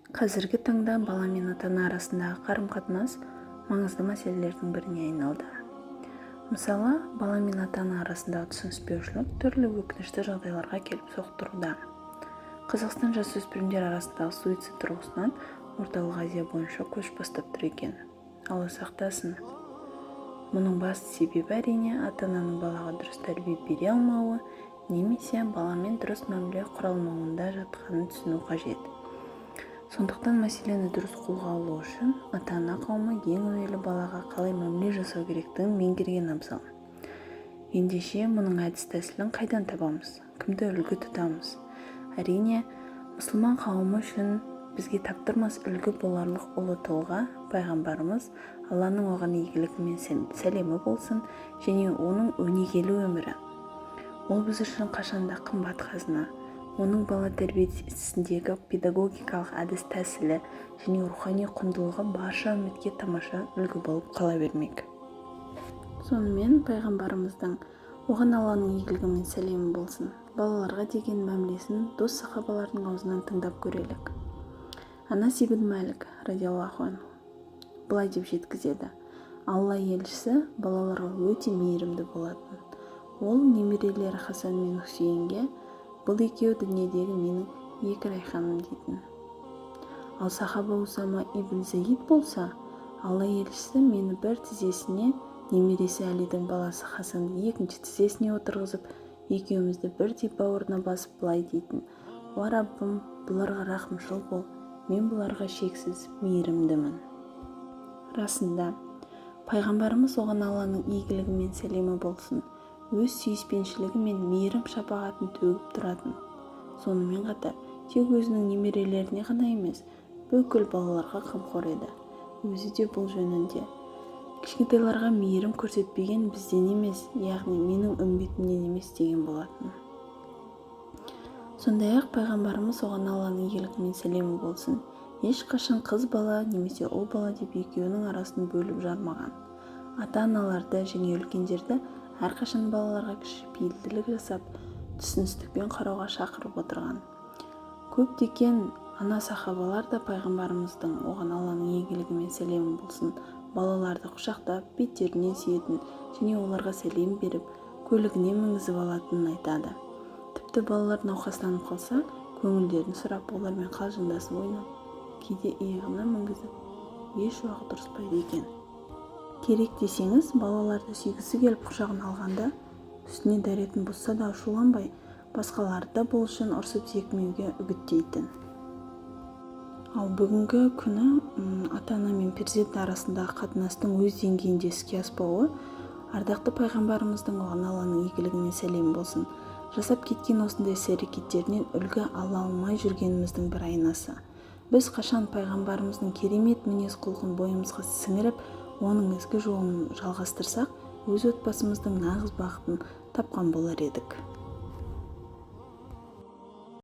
Қазіргі таңда бала мен ата-ана арасындағы қарым-қатынас маңызды мәселелердің біріне айналды. Мысалы, бала мен ата-ана арасындағы түсініспеушілік түрлі өкінішті жағдайларға келіп соқтыруда. Қазақстан жасөспірімдер арасындағы суицид тұрғысынан Орталық Азия бойынша көш бастап тұр екен. Алла сақтасын. Мұның басты себебі әрине ата-ананың балаға дұрыс тәрбие бере алмауы немесе баламен дұрыс мәміле құра алмауында жатқанын түсіну қажет. Сондықтан мәселені дұрыс қолға алу үшін ата-ана қауымы ең әуелі балаға қалай мәміле жасау керектігін меңгерген абзал. Ендеше мұның әдіс-тәсілін қайдан табамыз? Кімді үлгі тұтамыз? Әрине, мұсылман қауымы үшін бізге таптырмас үлгі боларлық ұлы тұлға пайғамбарымыз, Алланың оған игілігі мен сәлемі болсын, және оның өнегелі өмірі. Ол біз үшін қашанда қымбат қазына. Оның бала тәрбиесіндегі педагогикалық әдіс-тәсілі және рухани құндылығы барша үмметке тамаша үлгі болып қала бермек. Сонымен пайғамбарымыздың, оған Алланың игілігі мен сәлемі болсын, балаларға деген мәмілесін дос сахабалардың аузынан тыңдап көрелік. Анас ибн Малик радиаллаху анху былай деп жеткізеді: Алла елшісі балаларға өте мейірімді болатын. Ол немерелері Хасан мен Хусейнге: бұл екеуі дүниедегі менің екі райханым дейтін. Ал сахаба Усама ибн Заид болса, Алла елшісі мені бір тізесіне, немересі Әлидің баласы Хасанды екінші тізесіне отырғызып, екеумізді бірдей бауырына басып былай дейтін: Уа Раббым, бұларға рахымшыл бол, мен бұларға шексіз мейірімдімін. Расында, пайғамбарымыз оған Алланың игілігі мен сәлемі болсын, өз сүйіспеншілігі мен мейірім шапағатын төгіп тұратын. Сонымен қатар, тек өзінің немерелеріне ғана емес, бүкіл балаларға қамқор еді. Өзі де бұл жөнінде: кішкентайларға мейірім көрсетпеген бізден емес, яғни менің үмбетімнен емес деген болатын. Сондай-ақ пайғамбарымыз оған Алланың игілігі мен сәлемі болсын, ешқашан қыз бала немесе ұл бала деп екеуінің арасын бөліп жармаған. Ата-аналарды және үлкендерді әрқашан балаларға кішіпейілділік жасап, түсіністікпен қарауға шақырып отырған. Көптеген ана сахабалар да пайғамбарымыздың, оған Алланың игілігі мен сәлемі болсын, балаларды құшақтап, беттерінен сүйетін және оларға сәлем беріп, көлігіне мінгізіп алатынын айтады. Тіпті балалар науқастанып қалса, көңілдерін сұрап, олармен қалжыңдасып ойнап, кейде иығына мінгізіп, еш уақыт ұрыспайды екен. Керек десеңіз, балаларды сүйгісі келіп құшағын алғанда, үстіне дәретін бұзса да ашуланбай, басқаларды бұл үшін ұрсып зекімеуге үгіттейтін. Ал бүгінгі күні ата-ана мен перзент арасындағы қатынастың өз деңгейінде іске аспауы, ардақты пайғамбарымыздың, оған Алланың игілігі мен сәлемі болсын, жасап кеткен осындай іс-әрекеттерінен үлгі ала алмай жүргеніміздің бір айнасы. Біз қашан пайғамбарымыздың керемет мінез-құлқын бойымызға сіңіріп, оның ізгі жолын жалғастырсақ, өз отбасымыздың нағыз бақытын тапқан болар едік.